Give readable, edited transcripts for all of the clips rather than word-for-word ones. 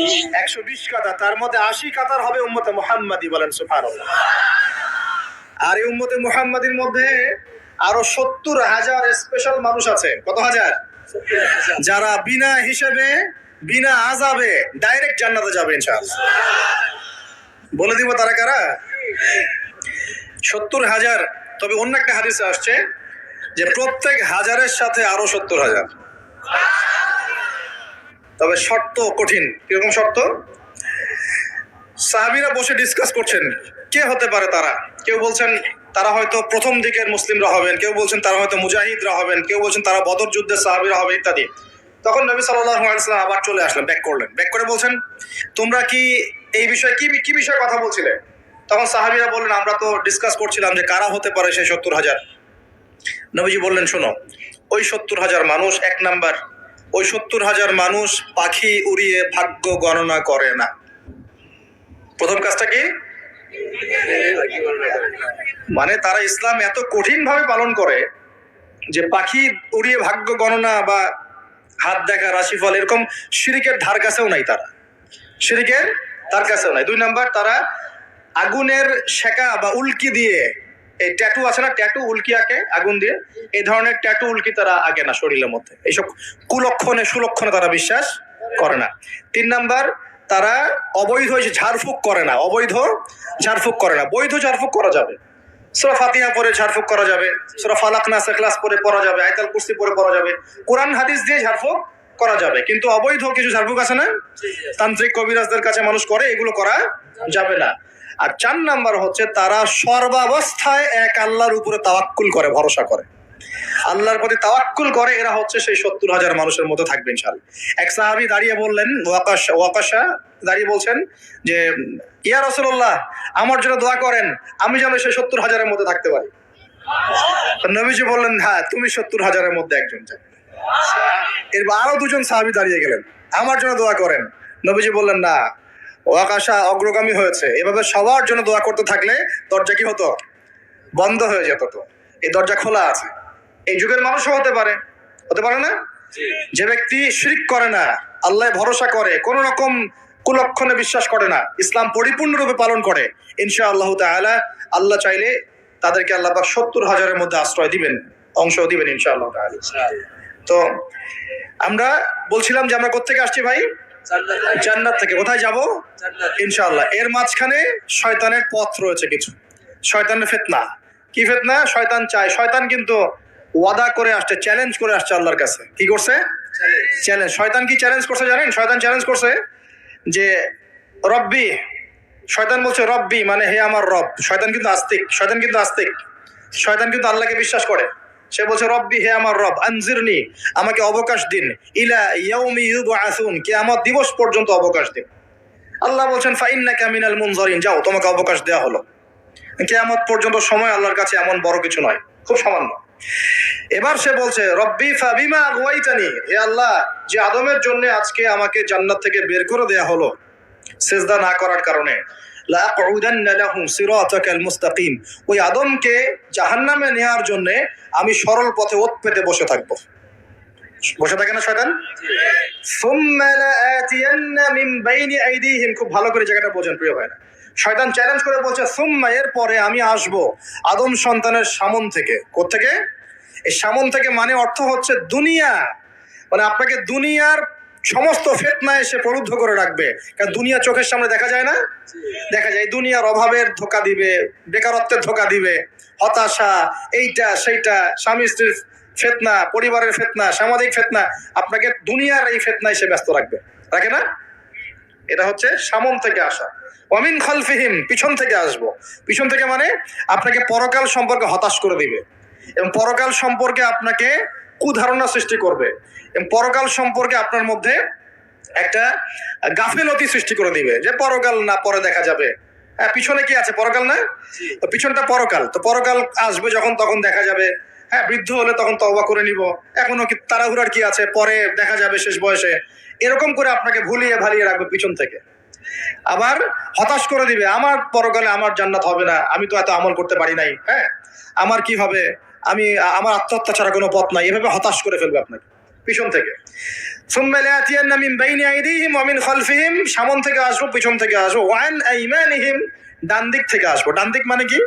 120 কাতার, তার মধ্যে 80 কাতার হবে উম্মতে মুহাম্মাদি, বলেন সুবহানাল্লাহ। আর এই উম্মতে মুহাম্মাদির মধ্যে আরো 70,000 স্পেশাল মানুষ আছে। কত হাজার? যারা বিনা হিসেবে বিনা আযাবে ডাইরেক্ট জান্নাতে যাবে ইনশাআল্লাহ। বলে দিব তারা কারা? 70,000। তবে অন্য একটা হাদিসে আসছে যে প্রত্যেক হাজারের সাথে আরো 70,000। তবে শর্ত কঠিন। কিরকম শর্ত? সাহাবীরা বসে ডিসকাস করছেন কে হতে পারে তারা। কেউ বলছেন তারা হয়তো প্রথম দিকের মুসলিমরা হবেন, কেউ বলছেন তারা হয়তো মুজাহিদরা হবেন, কেউ বলছেন তারা বদর যুদ্ধের সাহাবীরা হবে ইত্যাদি। তখন নবী সাল্লাল্লাহু আলাইহি ওয়াসাল্লাম আবার চলে আসলেন, ব্যাক করলেন। ব্যাক করে বলছেন তোমরা কি এই বিষয়ে কি বিষয়ে কথা বলছিলে? তখন সাহাবীরা বললেন আমরা তো ডিসকাস করছিলাম যে কারা হতে পারে সেই 70,000। নবীজি বললেন শোনো, ওই 70,000 মানুষ, এক নাম্বার, ওই 70,000 মানুষ পাখি উড়িয়ে ভাগ্য গণনা করে না। প্রথম কাজটা কি? মানে তারা ইসলাম এত কঠিন ভাবে পালন করে যে পাখি উড়িয়ে ভাগ্য গণনা বা হাত দেখা, রাশিফল, এরকম শিরিকের ধার কাছেও নাই। তারা শিরিকের ধার কাছেও নাই। 2 নাম্বার, তারা আগুনের শেকা বা উল্কি দিয়ে, এই ট্যাটু আছে না, ট্যাটু উল্কি আঁকে আগুন দিয়ে, এই ধরনের ট্যাটু উল্কি তারা আগে না শরীরের মধ্যে। এইসব কুলক্ষণে সুলক্ষণে তারা বিশ্বাস করে না। 3 নাম্বার, তারা অবৈধ ঝাড়ফুঁক করে না। অবৈধ ঝাড়ফুঁক করে না, বৈধ ঝাড়ফুঁক করা যাবে। সূরা ফাতিহা পড়ে ঝাড়ফুঁক করা যাবে, সূরা ফালাক নাস ইখলাস পড়ে পড়া যাবে, আয়াতুল কুরসি পড়ে পড়া যাবে, কোরআন হাদিস দিয়ে ঝাড়ফুঁক করা যাবে। কিন্তু অবৈধ কিছু ঝাড়ফুঁক আছে না, তান্ত্রিক কবিরাজদের কাছে মানুষ করে, এগুলো করা যাবে না। আর 4 নাম্বার হচ্ছে তারা সর্বাবস্থায় এক আল্লাহর উপরে তাওয়াক্কুল করে, ভরসা করে, আল্লাহর প্রতি তাওয়াক্কুল করে। এরা হচ্ছে সেই 70,000 মানুষের মধ্যে থাকবে ইনশাআল্লাহ। এক সাহাবী দাঁড়িয়ে বললেন, ওয়াকাশা দাঁড়িয়ে বলছেন যে ইয়া রাসূলুল্লাহ, আমার জন্য দোয়া করেন, আমি যেন সেই 70,000-এর মধ্যে থাকতে পারি। নবীজি বললেন হ্যাঁ, তুমি 70,000-এর মধ্যে একজন যাবে। এরপর আরো 2 জন সাহাবী দাঁড়িয়ে গেলেন, আমার জন্য দোয়া করেন। নবীজি বললেন না, ওয়াকাশা অগ্রগামী হয়েছে। এভাবে সবার জন্য দোয়া করতে থাকলে দরজা কি হতো? বন্ধ হয়ে যেত। তো এই দরজা খোলা আছে। এই যুগের মানুষও হতে পারে না? যে ব্যক্তি শিরক করে না, আল্লাহ ভরসা করে, কোন রকম কুলক্ষণে বিশ্বাস করে না, ইসলাম পরিপূর্ণরূপে পালন করে, ইনশাআল্লাহ তাআলা আল্লাহ চাইলে তাদেরকে আল্লাহ পাক 70,000-এর মধ্যে আশ্রয় দিবেন, অংশ দিবেন ইনশাআল্লাহ তাআলা। তো আমরা বলছিলাম যে আমরা কোথা থেকে আসছি ভাই? জান্নাত থেকে। কোথায় যাব? ইনশাআল্লাহ। এর মাঝখানে শয়তানের পথ রয়েছে কিছু, শয়তানের ফিতনা। কি ফিতনা? শয়তান চায়, শয়তান কিন্তু ওয়াদা করে আসছে, চ্যালেঞ্জ করে আসছে আল্লাহর কাছে। কি করছে? চ্যালেঞ্জ। শয়তান কি চ্যালেঞ্জ করছে জানেন? শয়তান চ্যালেঞ্জ করছে যে রব্বি, শয়তান বলছে রব্বি মানে হে আমার রব। শয়তান কিন্তু আস্তিক, শয়তান কিন্তু আল্লাহকে বিশ্বাস করে। সে বলছে রব্বি, হে আমার রব, আনজিরনি, আমাকে অবকাশ দিন, ইলা ইয়াউমি ইউবআসুন, কিয়ামত দিবস পর্যন্ত অবকাশ দিন। আল্লাহ বলছেন ফাইন্নাকা মিনাল মুনজারিন, যাও, তোমাকে অবকাশ দেওয়া হলো। কিয়ামত পর্যন্ত সময় আল্লাহর কাছে এমন বড় কিছু নয়, খুব সামান্য। এবার সে বলছে রব্বি ফাবিমা আগওয়াইতানি, হে আল্লাহ, যে আদমের জন্য আজকে আমাকে জান্নাত থেকে বের করে দেয়া হলো সিজদা না করার কারণে, লাআকউদান্না লাহুম সিরাতাকাল মুস্তাকিম, ওই আদমকে জাহান্নামে নেয়ার জন্য আমি সরল পথে ওত পেতে বসে থাকবো। বসে থাকে না শয়তান? সুম্মা লাআতিয়ান্না মিন বাইনি আইদিহিম, খুব ভালো করে জায়গাটা বোঝেন প্রিয় ভাইরা। শয়তান চ্যালেঞ্জ করে বলছে সুম্মা, এর পরে আমি আসবো আদম সন্তানের সামন থেকে। কোত্থেকে? এই সামন থেকে মানে অর্থ হচ্ছে দুনিয়া, মানে আপনাকে দুনিয়ার সমস্ত ফিতনা এসে প্রলুব্ধ করে রাখবে। কারণ দুনিয়া চোখের সামনে দেখা যায় না, দেখা যায়। দুনিয়ার অভাবের ধোঁকা দিবে, বেকারত্বের ধোঁকা দিবে, হতাশা, এইটা সেইটা, স্বামী স্ত্রীর ফিতনা, পরিবারের ফিতনা, সামাজিক ফিতনা, আপনাকে দুনিয়ার এই ফিতনা এসে ব্যস্ত রাখবে, রাখে না? এটা হচ্ছে সামন থেকে আসা। ওয়ামিন খালফিহিম, পিছন থেকে আসবো। পিছন থেকে মানে আপনাকে পরকাল সম্পর্কে হতাশ করে দিবে, এবং পরকাল সম্পর্কে আপনাকে কুধারণা সৃষ্টি করবে, এবং পরকাল সম্পর্কে আপনার মধ্যে একটা গাফিলতি সৃষ্টি করে দিবে যে পরকাল না, পরে দেখা যাবে। হ্যাঁ, পিছনে কি আছে? পরকাল না? তো পিছনটা পরকাল। তো পরকাল আসবে যখন, তখন দেখা যাবে। হ্যাঁ, বৃদ্ধ হলে তখন তওবা করে নিব, এখনো কি তাড়াহুড়ার কি আছে, পরে দেখা যাবে শেষ বয়সে। এরকম করে আপনাকে ভুলিয়ে ভালিয়ে রাখবে পিছন থেকে। আবার হতাশ করে দিবে, আমার পরকালে আমার জান্নাত হবে না, আমি তো এত আমল করতে পারি নাই, হ্যাঁ, আমার কি হবে, আমার আত্মহত্যা ছাড়া কোনো পথ নাই, এভাবে হতাশ করে ফেলবে আপনাকে পিছন থেকে। সুম্মা লায়াতিয়ান্না মিন বাইনি আইদিহিম ওয়া মিন খালফিহিম, সামন থেকে আসবো, পিছন থেকে আসবো, ওয়া আন আইমানিহিম, ডান দিক থেকে আসবো। ডান দিক মানে কি?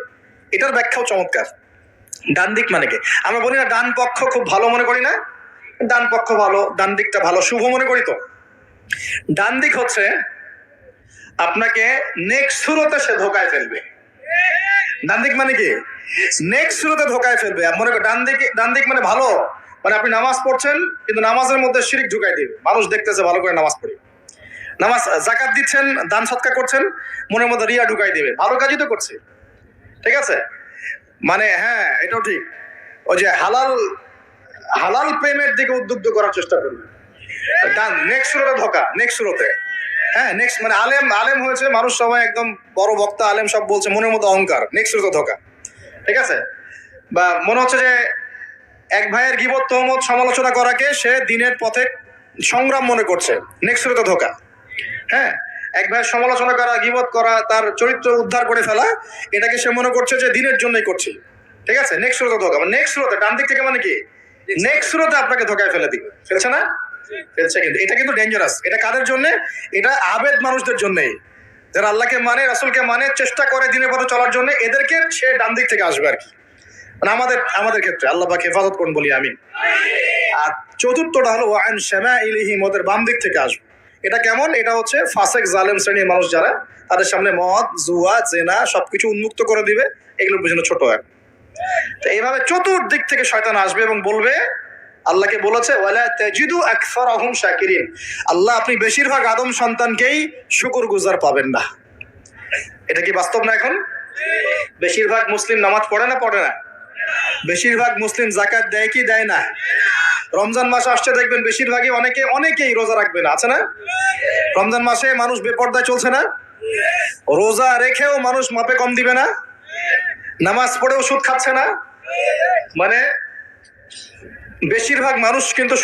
এটার ব্যাখ্যাও চমৎকার। ডান দিক মানে কি? আমরা বলি না ডান পক্ষ খুব ভালো মনে করি না? ডান পক্ষ ভালো, ডান দিকটা ভালো, শুভ মনে করি তো। ডান দিক হচ্ছে আপনাকে নেক্সট সুরতে সে ধোকায় ফেলবে। ডান দিক মানে কি? নেক্সট সুরতে ধোকায় ফেলবে। মনে করেন ডান দিক মানে ভালো, মানে আপনি নামাজ পড়ছেন কিন্তু নামাজের মধ্যে শিরিক ঢুকাই দিবে, মানুষ দেখতেছে ভালো করে নামাজ পড়ি, নামাজ যাকাত দিচ্ছেন, দান সৎকার করছেন, মনের মধ্যে রিয়া ঢুকাই দিবে, ভালো কাজই তো করছে, ঠিক আছে? মানে হ্যাঁ, এটাও ঠিক। ওই যে হালাল প্রেমের দিকে উদ্বুদ্ধ করার চেষ্টা করবে। ডান নেক্সট সুরতে ধোকা, নেক্সট সুরতে। হ্যাঁ, নেক্সট মানে আলেম হয়েছে মানুষ, সবাই একদম বড় বক্তা আলেম সব বলছে, মনের মধ্যে অহংকার, নেক্সট সুরতে ধোকা, ঠিক আছে? বা মনে হচ্ছে যে এক ভাইয়ের গীবত তহমত সমালোচনা করাকে সে দিনের পথে সংগ্রাম মনে করছে, নেক্সট সুরতে ধোকা। হ্যাঁ, এক ভাইয়ের সমালোচনা করা, গীবত করা, তার চরিত্র উদ্ধার করে ফেলা, এটাকে সে মনে করছে যে দিনের জন্যই করছি, ঠিক আছে? নেক্সট সুরতে ধোকা, মানে নেক্সট সুরতে, ডান দিক থেকে মানে কি? নেক্সট সুরতে আপনাকে ধোকায় ফেলে দিবে। ফেলছে না? ফেলছে। কিন্তু এটা কিন্তু ডেঞ্জারাস। এটা কাদের জন্য? এটা আবেদ মানুষদের জন্যই, যারা আল্লাহকে মানে, রাসূলকে মানে, চেষ্টা করে দিনের পথে চলার জন্য, এদেরকে সে ডান দিক থেকে আসবে আর কি। মানে আমাদের ক্ষেত্রে আল্লাহ পাক হেফাজত করুন, বলি আমিন। আর চতুর্থটা হলো ওয়া আন শামাইলিহিম, ওদের বাম দিক থেকে আসবে। এটা কেমন? এটা হচ্ছে ফাসেক জালেম শ্রেণীর মানুষ যারা, তাদের সামনে মদ, জুয়া, জেনা সবকিছু উন্মুক্ত করে দিবে, এগুলোর পিছনে ছোট হয়। তো এইভাবে চতুর্দিক থেকে শয়তান আসবে এবং বলবে, আল্লাহকে বলেছে ওয়ালা তাজিদু আকসারাহুম শাকিরিন, আল্লাহ আপনি বেশিরভাগ আদম সন্তানকেই শুকরগুজার পাবেন না। এটা কি বাস্তব না? এখন বেশিরভাগ মুসলিম নামাজ পড়ে না? পড়ে না? বেশিরভাগ মুসলিম যাকাত দেয় কি দেয় না? রমজান মাস আসছে, দেখবেন বেশিরভাগই অনেকেই রোজা রাখবে না, আছে না? রমজান মাসে মানুষ বেপরদায় চলছে না? রোজা রেখেও মানুষ মাপে কম দিবে না? নামাজ পড়েও সুদ খাচ্ছে না? মানে বেশিরভাগ মানুষ কিন্তু